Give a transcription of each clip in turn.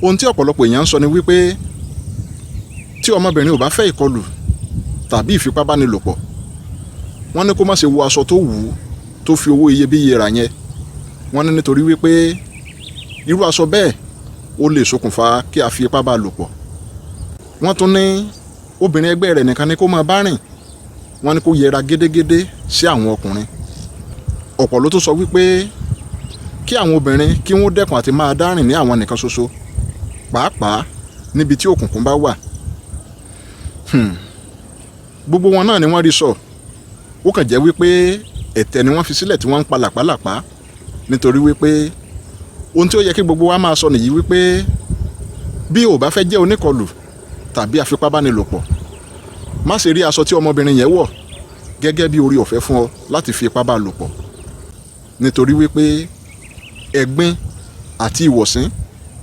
ohun tí ọ̀pọ̀lọpọ̀ èèyàn ń sọ ni wípé tí ọmọbìnrin ò bá fẹ́ ìkọlù tàbí ìfipábánilòpọ̀ wọ́n ní kó má ṣe wọ aṣọ tó wù ú tó fi owó iyebíye rà yẹn wọ́n ní nítorí wípé irú aṣọ bẹ́ẹ̀ ó lè ṣokùnfà kí a fi ipá bá lò pọ̀. wọ́n tún ní obìnrin ẹgbẹ́ rẹ̀ nìkan ni kó máa bá rìn wọ́n ní kó yẹra gédégédé sí àwọn ọkùnrin. ọ̀pọ̀ ló tún sọ wípé kí àwọn obìnrin kí wọ́n dẹ́kun àti máa dá rìn ní àwọn nìkan ṣoṣo pàápàá níbi tí òkùnkùn bá wà. gbogbo wọn náà ni wọ́n rí sọ ó kàn jẹ́ wípé ẹ̀tẹ̀ ni wọ́n fi sílẹ̀ tí wọ́n ń pa làpálàpá nítorí wípé ohun tí ó yẹ kí gbogbo wa máa sọ nìyí wípé bí o bá fẹ́ jẹ́ oníkọlù tàbí afipábánilòpọ̀ má ṣe rí aṣọ tí ọmọbìnrin yẹn wọ̀ gẹ́gẹ́ bí orí ọ̀fẹ́ fún ọ láti fi ipá bá lò pọ̀ nítorí wípé ẹ̀gbin àti ìwọ̀sín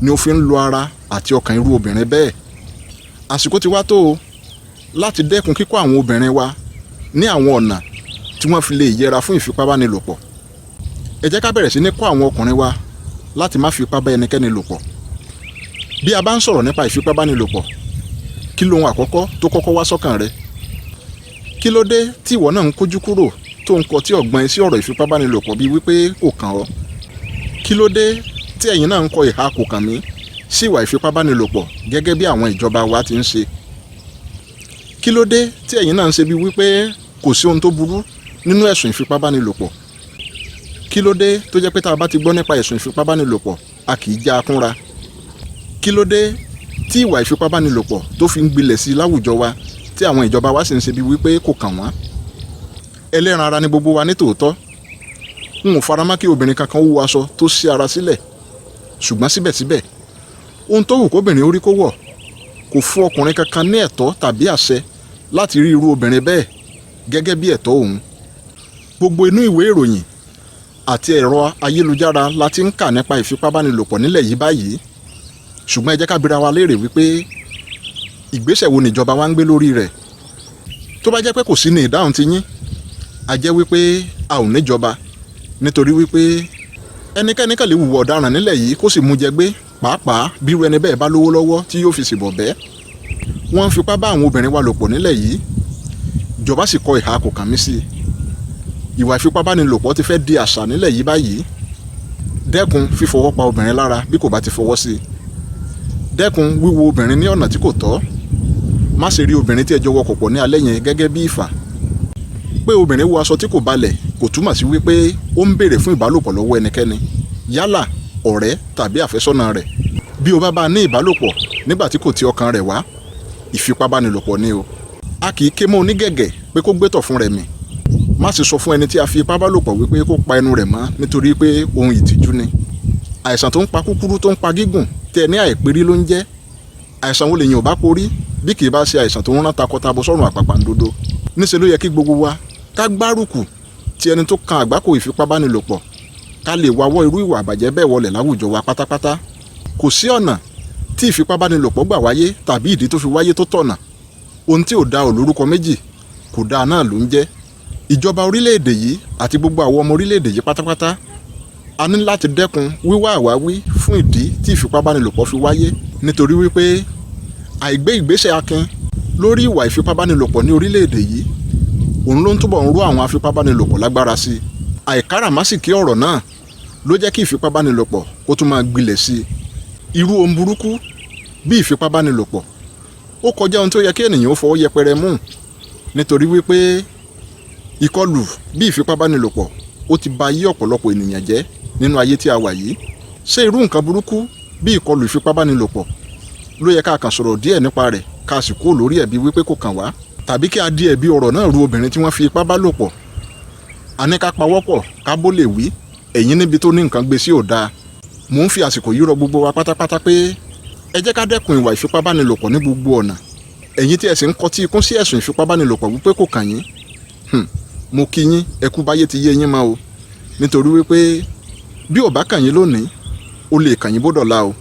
ni ó fi ń lo ara àti ọkàn irú obìnrin bẹ́ẹ̀. àsìkò ti wá tó o láti dẹ́kun kíkọ́ àwọn obìnrin wa ní àwọn ọ̀nà tí wọ́n fi lè yẹra fún ìfipábánilòpọ̀. ẹ jẹ́ ká bẹ̀rẹ̀ sí ní kọ́ àwọn ọkùnrin wa láti má fi ipá bá ẹnikẹ́ni lò pọ̀. bí a bá ń sọ̀rọ̀ nípa ìfipábánilòpọ̀ kí lohun àkọ́kọ́ tó kọ́kọ́ wá sọ́kàn rẹ? kí ló dé tí ìwọ náà ń kójú kúrò tó ń kọtí ọ̀gbọ́n sí ọ̀rọ̀ ìfipábánilòpọ̀ bíi wípé kò kàn ọ́? kí ló dé tí ẹ̀yin náà ń kọ ìhà kò kàn mí sí ìwà ìfipábánilòpọ̀ gẹ́gẹ́ bí àwọn ìjọba wa ti ń ṣe? kí ló dé tí ẹ̀yin náà ń ṣe bíi wípé kò sí ohun tó burú nínú ẹ̀sùn ìfipábánilòpọ̀? kí ló dé tó jẹ́ pé tá a bá ti gbọ́ nípa ẹ̀sùn ìfipábánilòpọ̀ a kì í já a kúnra? kí ló dé tí ìwà ìfipábánilòpọ̀ tó fi ń gbilẹ̀ sí láwùjọ wa tí àwọn ìjọba wa sì ń ṣe bíi wípé kò kàn wọ́n? ẹlẹ́ran ara ni gbogbo wa ní tòótọ́. n ò faramá kí obìnrin kankan wọ aṣọ tó ṣí ara sílẹ̀ ṣùgbọ́n síbẹ̀síbẹ̀ ohun tó wù kóbìnrin orí kó wọ̀ kò fún ọkùnrin kankan ní ẹ̀tọ́ tàbí àṣẹ láti rí irú obìnrin bẹ́ẹ̀ gẹ́gẹ́ bí ẹ̀tọ́ òun. gbogbo inú ìwé ìròyìn àti ẹ̀rọ ayélujára la ti ń kà nípa ìfipábánilòpọ̀ nílẹ̀ yìí báyìí ṣùgbọ́n ẹ jẹ́ ká bira wa léèrè wípé ìgbésẹ̀ wo níjọba wa ń gbé lórí rẹ̀? tó bá jẹ́ pé kò sí ní ìdáhùn ti yín a jẹ́ wípé a ò níjọba nítorí wípé ẹnikẹ́ni kàn lè hùwà ọ̀daràn nílẹ̀ yìí kó sì mú jẹ gbé pàápàá bírú ẹni bẹ́ẹ̀ bá lówó lọ́wọ́ tí yóò fi ṣìbọ̀ bẹ́. wọ́n ń fipá bá àwọn obìnrin wa lò pọ̀ nílẹ̀ yìí ìjọba sì kọ ìhà kò kàn mí sí i. ìwà ìfipábánilòpọ̀ ti fẹ́ di àṣà nílẹ̀ yìí báyìí. dẹ́kun fífọwọ́ pa obìnrin lára bí kò bá ti fọwọ́ sí i. dẹ́kun wíwo obìnrin ní ọ̀nà tí kò tọ́. má ṣe rí obìnrin tí ẹ jọ wọkọ̀ pọ̀ ní alẹ́ yẹn gẹ́gẹ́ bí ìfà. pé obìnrin wọ aṣọ tí kò balẹ̀ kò túmọ̀ sí wípé ó ń béèrè fún ìbálòpọ̀ lọ́wọ́ ẹnikẹ́ni yálà ọ̀rẹ́ tàbí àfẹ́sọ́nà rẹ̀. bí o bá bá a ní ìbálòpọ̀ nígbà tí kò ti ọkàn rẹ̀ wá ìfipábánilòpọ̀ ni o. a kì í ké mọ́ onígẹ̀gẹ̀ pé kó gbétọ̀ fún rẹ̀ mì. má sì sọ fún ẹni tí a fi ipá bá lòpọ̀ wípé kó pa ẹnu rẹ̀ mọ́ nítorí pé ohun ìtìjú ni. àìsàn tó ń pa kúkúrú tó ń pa gígùn tẹ ní àìpérí ló ń jẹ́. àìsàn wo lèyìn ò bá porí bí kì í bá ṣe àìsàn tó ń rán takọtabo sọ́run àpàpàǹdodo. níṣẹ́ ló yẹ kí gbogbo wa ká gbárùkù ti ẹni tó kan àgbákò ìfipábánilòpọ̀ ká lè wáwọ́ irú ìwà àbàjẹ́ bẹ́ẹ̀ wọlẹ̀ láwùjọ wa pátápátá. kò sí ọ̀nà tí ìfipábánilòpọ̀ gbà wáyé tàbí ìdí tó fi wáyé tó tọ̀nà. ohun tí ò da ò lórúkọ méjì kò dáa náà ló ń jẹ́. ìjọba orílẹ̀-èdè yìí àti gbogbo àwọn ọmọ orílẹ̀-èdè yìí pátápátá a ní láti dẹ́kun wíwá àwáwí fún ìdí tí ìfipábánilòpọ̀ fi wáyé nítorí wípé àìgbé ìgbésẹ̀ akin lórí ìwà ìfipábánilòpọ̀ ní orílẹ̀-èdè yìí òun ló ń túbọ̀ ń rú àwọn afipábánilòpọ̀ lágbára sí i. àìkáràmásìkí ọ̀rọ̀ náà ló jẹ́ kí ìfipábánilòpọ̀ kó tún máa gbilẹ̀ sí i. irú ohun burúkú bí ìfipábánilòpọ̀ ó kọjá ohun tó yẹ kí ènìyàn ó fọwọ́ yẹpẹrẹ mú nítorí wípé ìkọlù bí ìfipábánilòpọ̀ ó ti ba ayé ọ̀pọ̀lọpọ̀ ènìyàn jẹ́ nínú ayé tí a wà yìí. ṣé irú nǹkan burúkú bí ìkọlù ìfipábánilòpọ̀ ló yẹ ká kàn sọ̀rọ̀ díẹ̀ nípa rẹ̀ ká sì kúrò lórí ẹ̀bi wípé kò kàn wá tàbí kí a di ẹ̀bi ọ̀rọ̀ náà ru obìnrin tí wọ́n fi ipá bá lò pọ̀? a ní ká pawọ́pọ̀ ká bó lè wí ẹ̀yin níbi tó ní nǹkan gbé sí ò dáa. mò ń fi àsìkò yìí rọ gbogbo wa pátápátá pé ẹ jẹ́ ká dẹ́kun ìwà ìfipábánilòpọ̀ ní gbogbo ọ̀nà. ẹ̀yin tí ẹ sì ń kọtí ikún sí ẹ̀sùn ìfipábánilòpọ̀ wípé kò kàn yín mo kí yín ẹ kú báyé ti yé yín mọ́ o nítorí wípé bí ò bá kàn yín lónìí ó lè kàn yín bó dọ̀la o.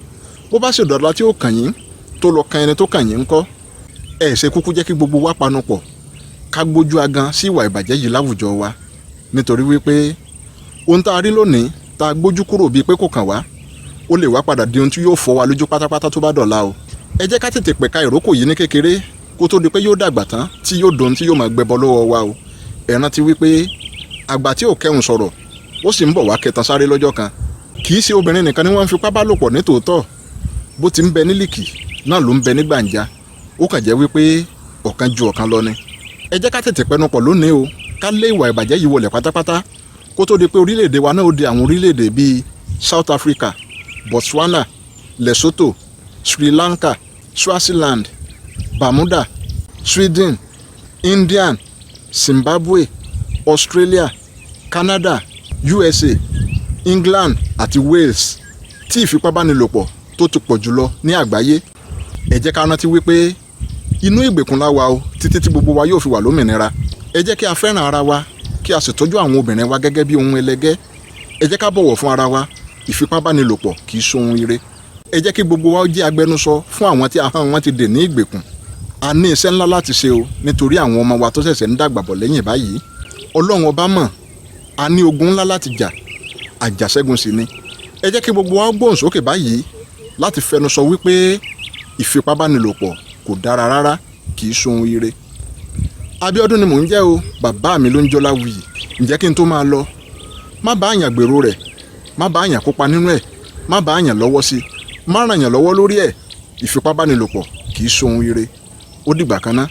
bó bá sì dọ̀la tí ó kàn yín tó lọ kan ẹni tó kàn yín ńkọ́? ẹ ṣe kúkú jẹ́ kí gbogbo wa panupọ̀ ká gbójú agan sí ìwà ìbàjẹ́ yìí láwùjọ wa nítorí wípé ohun tá a rí lónìí tá a gbójú kúrò bíi pé kò kàn wá ó lè wá padà di ohun tí yóò fọ́ wa lójú pátápátá tó bá dọ̀la o. ẹ jẹ́ ká tètè pẹ̀ka ìrókò yìí ní kékeré kó tó di pé yóò dàgbà tán tí yóò dòun tí yóò máa gbẹbọ lọ́wọ́ wa o. ẹ rántí wípé àgbà tí ò kẹ́hùn sọ̀rọ̀ ó sì ń bọ̀ wá kẹtan sáré lọ́jọ́ kan. kì í ṣe obìnrin nìkan ni wọ́n ń fipá bá lò pọ̀ ní tòótọ́, bó ti ń bẹ ní líkì náà ló ń bẹ ní gbàǹjà, ó kàn jẹ́ wípé ọ̀kan ju ọ̀kan lọ ni. ẹ jẹ́ ká tètè pẹnupọ̀ lónìí o, ká lé ìwà ìbàjẹ́ yìí wọlẹ̀ pátápátá kó tó di pé orílẹ̀-èdè wa náà ó di àwọn orílẹ̀-èdè bíi South Africa, Botswana, Lesotho, Sri Lanka, Swaziland, Bermuda, Sweden, India, Zimbabwe, Australia, Canada, USA, England àti Wales tí ìfipábánilòpọ̀ tó ti pọ̀ jùlọ ní àgbáyé. ẹ jẹ́ ká rántí wípé inú ìgbèkùn la wà o títí tí gbogbo wa yóò fi wà lómìnira. ẹ jẹ́ kí a fẹ́ràn ara wa kí a sì tọ́jú àwọn obìnrin wa gẹ́gẹ́ bí ohun ẹlẹgẹ́. ẹ jẹ́ ká bọ̀wọ̀ fún ara wa, ìfipábánilòpọ̀ kì í ṣohun ire. ẹ jẹ́ kí gbogbo wa jẹ́ agbẹnusọ fún àwọn tí ahọ́n wọn ti dè ní ìgbèkùn. a ní iṣẹ́ ńlá láti ṣe o nítorí àwọn ọmọ wa tó ṣẹ̀ṣẹ̀ ń dàgbà bọ̀ lẹ́yìn báyìí. Ọlọ́run ọba mọ̀, a ní ogun ńlá láti jà, àjàṣẹ́gun sì ni. ẹ jẹ́ kí gbogbo wa gbóhùn sókè báyìí láti fẹnu sọ wípé ìfipábánilòpọ̀ kò dára rárá, kì í ṣohun ire. Abíọ́dún ni mò ń jẹ́ o, bàbá mi ló ń jọlá wuyì. ǹjẹ́ kí n tó máa lọ, má bá àyàn gbèrò rẹ̀, má bá àyàn kópa nínú ẹ̀, má bá àyàn lọ́wọ́ sí, má ràn yàn lọ́wọ́ lórí ẹ̀. Ìfipábánilòpọ̀ kì í ṣohun ire. Ó dìgbà kan ná.